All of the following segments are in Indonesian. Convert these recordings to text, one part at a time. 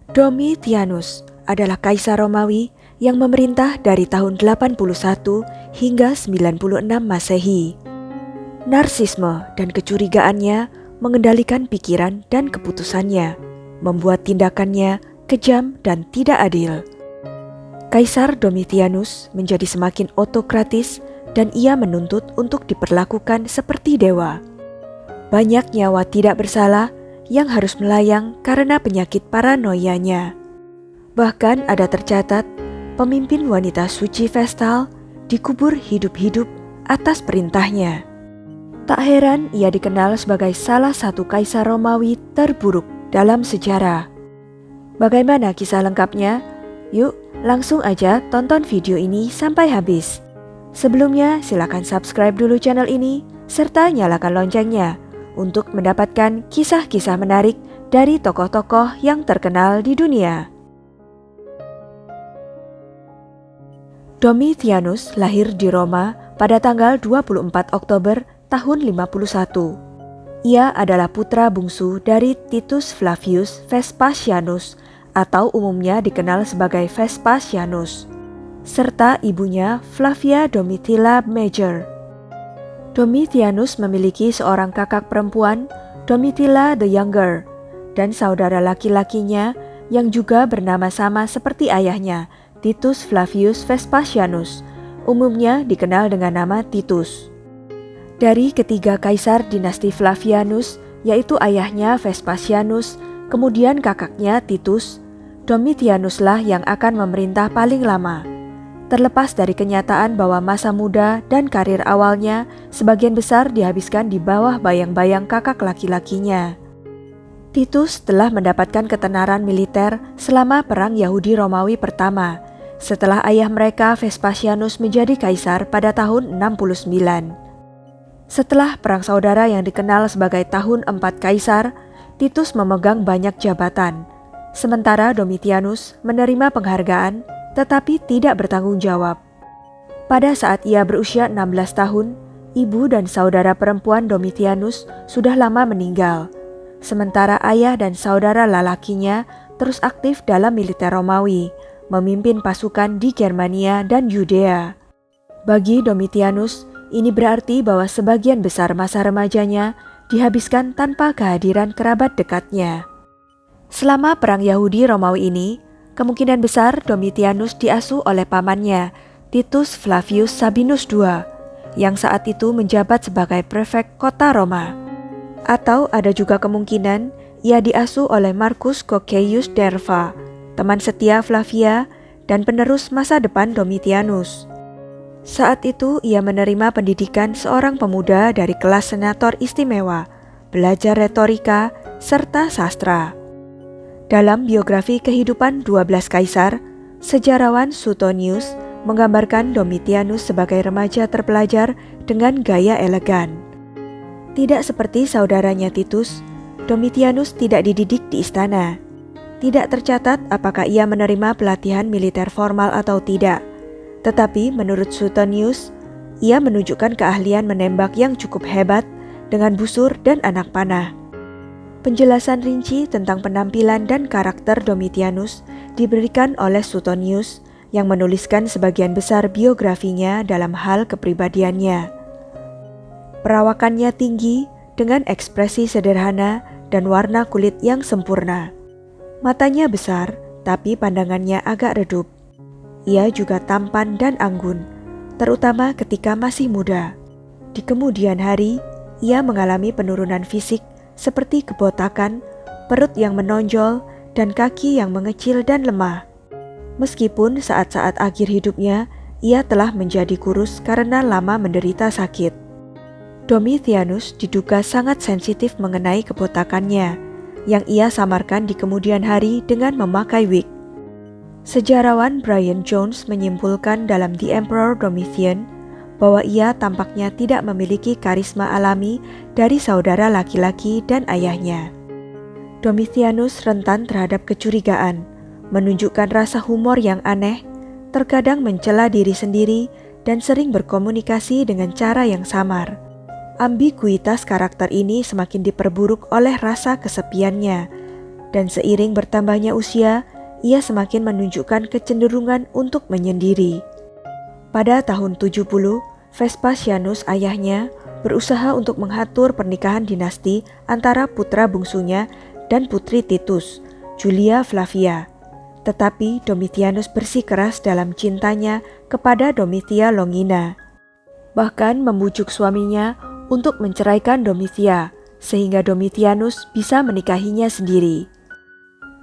Domitianus adalah kaisar Romawi yang memerintah dari tahun 81 hingga 96 Masehi. Narsisme dan kecurigaannya mengendalikan pikiran dan keputusannya, membuat tindakannya kejam dan tidak adil. Kaisar Domitianus menjadi semakin otokratis dan ia menuntut untuk diperlakukan seperti dewa. Banyak nyawa tidak bersalah yang harus melayang karena penyakit paranoianya. Bahkan ada tercatat pemimpin wanita suci Vestal dikubur hidup-hidup atas perintahnya. Tak heran ia dikenal sebagai salah satu kaisar Romawi terburuk dalam sejarah. Bagaimana kisah lengkapnya? Yuk langsung aja tonton video ini sampai habis. Sebelumnya silakan subscribe dulu channel ini serta nyalakan loncengnya untuk mendapatkan kisah-kisah menarik dari tokoh-tokoh yang terkenal di dunia. Domitianus lahir di Roma pada tanggal 24 Oktober tahun 51. Ia adalah putra bungsu dari Titus Flavius Vespasianus atau umumnya dikenal sebagai Vespasianus, serta ibunya Flavia Domitilla Major. Domitianus memiliki seorang kakak perempuan, Domitilla the Younger, dan saudara laki-lakinya yang juga bernama sama seperti ayahnya, Titus Flavius Vespasianus, umumnya dikenal dengan nama Titus. Dari ketiga kaisar dinasti Flavianus, yaitu ayahnya Vespasianus, kemudian kakaknya Titus, Domitianuslah yang akan memerintah paling lama. Terlepas dari kenyataan bahwa masa muda dan karir awalnya sebagian besar dihabiskan di bawah bayang-bayang kakak laki-lakinya. Titus telah mendapatkan ketenaran militer selama Perang Yahudi Romawi pertama, setelah ayah mereka Vespasianus menjadi kaisar pada tahun 69. Setelah Perang Saudara yang dikenal sebagai Tahun 4 Kaisar, Titus memegang banyak jabatan, sementara Domitianus menerima penghargaan tetapi tidak bertanggung jawab. Pada saat ia berusia 16 tahun, ibu dan saudara perempuan Domitianus sudah lama meninggal, sementara ayah dan saudara lelakinya terus aktif dalam militer Romawi, memimpin pasukan di Germania dan Yudea. Bagi Domitianus, ini berarti bahwa sebagian besar masa remajanya dihabiskan tanpa kehadiran kerabat dekatnya. Selama Perang Yahudi Romawi ini, kemungkinan besar Domitianus diasuh oleh pamannya, Titus Flavius Sabinus II, yang saat itu menjabat sebagai prefek kota Roma. Atau ada juga kemungkinan ia diasuh oleh Marcus Cocceius Nerva, teman setia Flavia dan penerus masa depan Domitianus. Saat itu ia menerima pendidikan seorang pemuda dari kelas senator istimewa, belajar retorika, serta sastra. Dalam biografi kehidupan 12 kaisar, sejarawan Suetonius menggambarkan Domitianus sebagai remaja terpelajar dengan gaya elegan. Tidak seperti saudaranya Titus, Domitianus tidak dididik di istana. Tidak tercatat apakah ia menerima pelatihan militer formal atau tidak. Tetapi menurut Suetonius, ia menunjukkan keahlian menembak yang cukup hebat dengan busur dan anak panah. Penjelasan rinci tentang penampilan dan karakter Domitianus diberikan oleh Suetonius yang menuliskan sebagian besar biografinya dalam hal kepribadiannya. Perawakannya tinggi dengan ekspresi sederhana dan warna kulit yang sempurna. Matanya besar tapi pandangannya agak redup. Ia juga tampan dan anggun, terutama ketika masih muda. Di kemudian hari, ia mengalami penurunan fisik seperti kebotakan, perut yang menonjol, dan kaki yang mengecil dan lemah. Meskipun saat-saat akhir hidupnya, ia telah menjadi kurus karena lama menderita sakit. Domitianus diduga sangat sensitif mengenai kebotakannya, yang ia samarkan di kemudian hari dengan memakai wig. Sejarawan Brian Jones menyimpulkan dalam The Emperor Domitian bahwa ia tampaknya tidak memiliki karisma alami dari saudara laki-laki dan ayahnya. Domitianus rentan terhadap kecurigaan, menunjukkan rasa humor yang aneh, terkadang mencela diri sendiri, dan sering berkomunikasi dengan cara yang samar. Ambiguitas karakter ini semakin diperburuk oleh rasa kesepiannya, Dan seiring bertambahnya usia, ia semakin menunjukkan kecenderungan untuk menyendiri. Pada tahun 70, Vespasianus ayahnya berusaha untuk mengatur pernikahan dinasti antara putra bungsunya dan putri Titus, Julia Flavia. Tetapi Domitianus bersikeras dalam cintanya kepada Domitia Longina. Bahkan membujuk suaminya untuk menceraikan Domitia, sehingga Domitianus bisa menikahinya sendiri.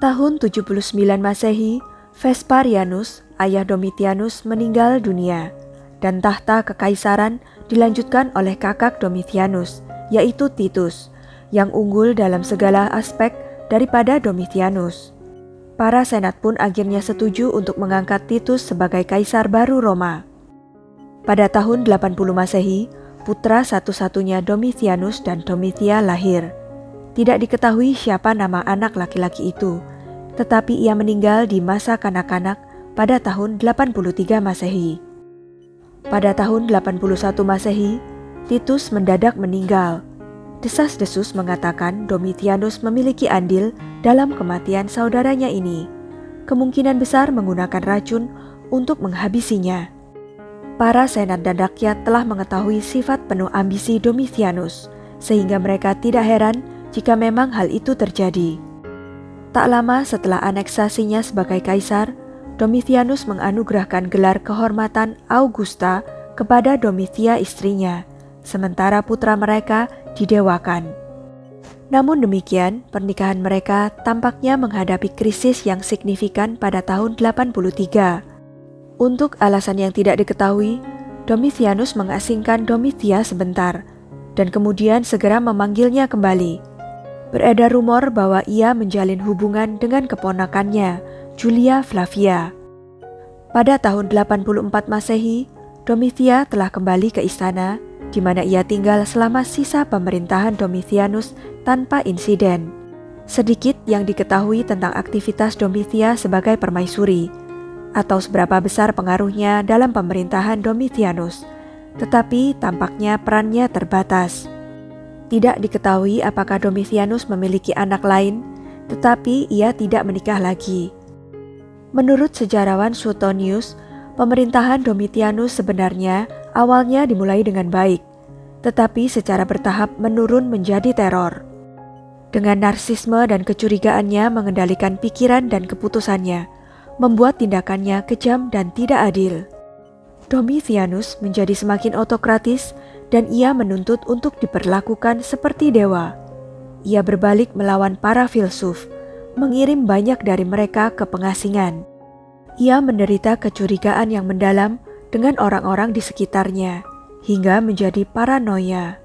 Tahun 79 Masehi, Vespasianus, ayah Domitianus, meninggal dunia, dan tahta kekaisaran dilanjutkan oleh kakak Domitianus, yaitu Titus, yang unggul dalam segala aspek daripada Domitianus. Para senat pun akhirnya setuju untuk mengangkat Titus sebagai kaisar baru Roma. Pada tahun 80 Masehi, putra satu-satunya Domitianus dan Domitia lahir. Tidak diketahui siapa nama anak laki-laki itu, tetapi ia meninggal di masa kanak-kanak pada tahun 83 Masehi. Pada tahun 81 Masehi, Titus mendadak meninggal. Desas-desus mengatakan Domitianus memiliki andil dalam kematian saudaranya ini, kemungkinan besar menggunakan racun untuk menghabisinya. Para senat dan rakyat telah mengetahui sifat penuh ambisi Domitianus, sehingga mereka tidak heran jika memang hal itu terjadi. Tak lama setelah aneksasinya sebagai kaisar, Domitianus menganugerahkan gelar kehormatan Augusta kepada Domitia istrinya, sementara putra mereka didewakan. Namun demikian, pernikahan mereka tampaknya menghadapi krisis yang signifikan pada tahun 83. Untuk alasan yang tidak diketahui, Domitianus mengasingkan Domitia sebentar, dan kemudian segera memanggilnya kembali. Beredar rumor bahwa ia menjalin hubungan dengan keponakannya, Julia Flavia. Pada tahun 84 Masehi, Domitia telah kembali ke istana, di mana ia tinggal selama sisa pemerintahan Domitianus tanpa insiden. Sedikit yang diketahui tentang aktivitas Domitia sebagai permaisuri, atau seberapa besar pengaruhnya dalam pemerintahan Domitianus, tetapi tampaknya perannya terbatas. Tidak diketahui apakah Domitianus memiliki anak lain, tetapi ia tidak menikah lagi. Menurut sejarawan Suetonius, pemerintahan Domitianus sebenarnya awalnya dimulai dengan baik, tetapi secara bertahap menurun menjadi teror. Dengan narsisme dan kecurigaannya mengendalikan pikiran dan keputusannya, membuat tindakannya kejam dan tidak adil. Domitianus menjadi semakin otokratis dan ia menuntut untuk diperlakukan seperti dewa. Ia berbalik melawan para filsuf, mengirim banyak dari mereka ke pengasingan. Ia menderita kecurigaan yang mendalam dengan orang-orang di sekitarnya, hingga menjadi paranoia.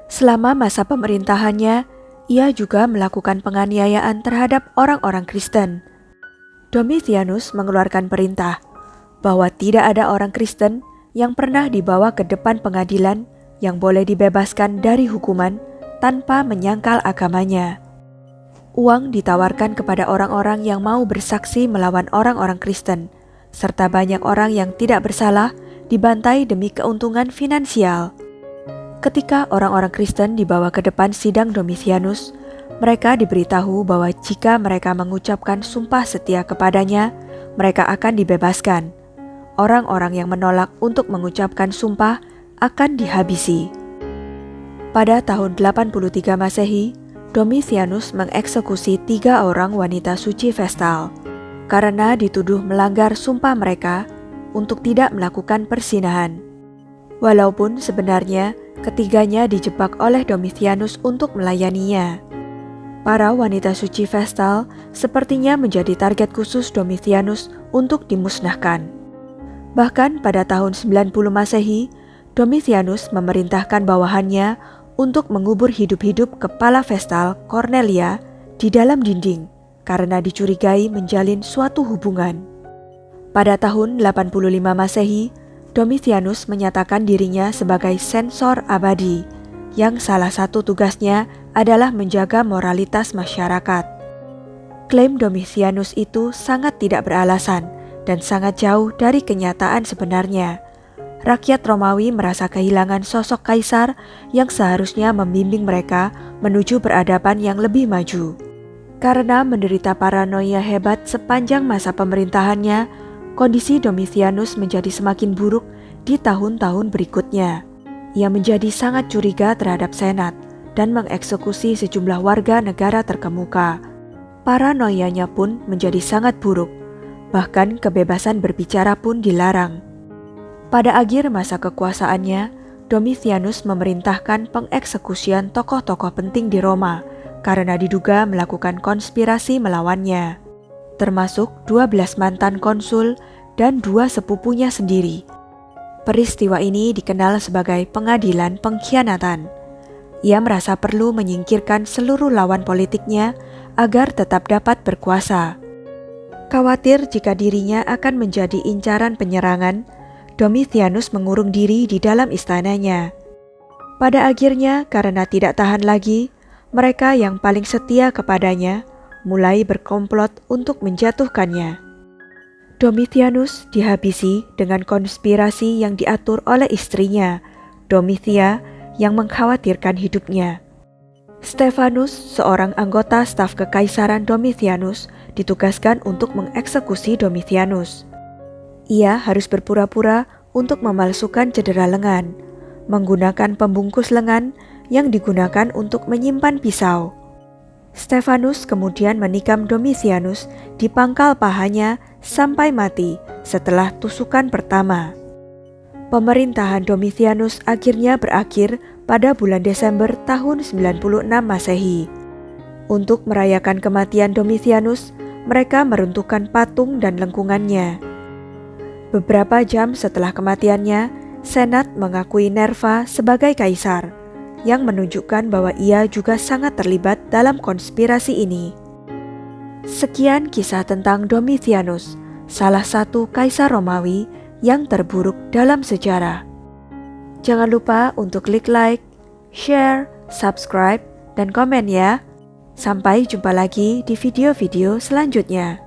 Selama masa pemerintahannya, ia juga melakukan penganiayaan terhadap orang-orang Kristen. Domitianus mengeluarkan perintah bahwa tidak ada orang Kristen yang pernah dibawa ke depan pengadilan yang boleh dibebaskan dari hukuman tanpa menyangkal agamanya. Uang ditawarkan kepada orang-orang yang mau bersaksi melawan orang-orang Kristen, serta banyak orang yang tidak bersalah dibantai demi keuntungan finansial. Ketika orang-orang Kristen dibawa ke depan sidang Domitianus, mereka diberitahu bahwa jika mereka mengucapkan sumpah setia kepadanya, mereka akan dibebaskan. Orang-orang yang menolak untuk mengucapkan sumpah akan dihabisi. Pada tahun 83 Masehi, Domitianus mengeksekusi 3 orang wanita suci Vestal karena dituduh melanggar sumpah mereka untuk tidak melakukan persinahan. Walaupun sebenarnya ketiganya dijebak oleh Domitianus untuk melayaninya. Para wanita suci Vestal sepertinya menjadi target khusus Domitianus untuk dimusnahkan. Bahkan pada tahun 90 Masehi, Domitianus memerintahkan bawahannya untuk mengubur hidup-hidup kepala Vestal Cornelia di dalam dinding karena dicurigai menjalin suatu hubungan. Pada tahun 85 Masehi, Domitianus menyatakan dirinya sebagai sensor abadi, yang salah satu tugasnya adalah menjaga moralitas masyarakat. Klaim Domitianus itu sangat tidak beralasan dan sangat jauh dari kenyataan sebenarnya. Rakyat Romawi merasa kehilangan sosok kaisar yang seharusnya membimbing mereka menuju peradaban yang lebih maju. Karena menderita paranoia hebat sepanjang masa pemerintahannya, kondisi Domitianus menjadi semakin buruk di tahun-tahun berikutnya. Ia menjadi sangat curiga terhadap Senat dan mengeksekusi sejumlah warga negara terkemuka. Paranoianya pun menjadi sangat buruk, bahkan kebebasan berbicara pun dilarang. Pada akhir masa kekuasaannya, Domitianus memerintahkan pengeksekusian tokoh-tokoh penting di Roma karena diduga melakukan konspirasi melawannya, termasuk 12 mantan konsul dan 2 sepupunya sendiri. Peristiwa ini dikenal sebagai pengadilan pengkhianatan. Ia merasa perlu menyingkirkan seluruh lawan politiknya agar tetap dapat berkuasa. Khawatir jika dirinya akan menjadi incaran penyerangan, Domitianus mengurung diri di dalam istananya. Pada akhirnya, karena tidak tahan lagi, mereka yang paling setia kepadanya mulai berkomplot untuk menjatuhkannya. Domitianus dihabisi dengan konspirasi yang diatur oleh istrinya, Domitia, yang mengkhawatirkan hidupnya. Stefanus, seorang anggota staf kekaisaran Domitianus, ditugaskan untuk mengeksekusi Domitianus. Ia harus berpura-pura untuk memalsukan cedera lengan, menggunakan pembungkus lengan yang digunakan untuk menyimpan pisau. Stefanus kemudian menikam Domitianus di pangkal pahanya sampai mati setelah tusukan pertama. Pemerintahan Domitianus akhirnya berakhir pada bulan Desember tahun 96 Masehi. Untuk merayakan kematian Domitianus, mereka meruntuhkan patung dan lengkungannya. Beberapa jam setelah kematiannya, Senat mengakui Nerva sebagai kaisar, yang menunjukkan bahwa ia juga sangat terlibat dalam konspirasi ini. Sekian kisah tentang Domitianus, salah satu kaisar Romawi yang terburuk dalam sejarah. Jangan lupa untuk klik like, share, subscribe, dan komen ya. Sampai jumpa lagi di video-video selanjutnya.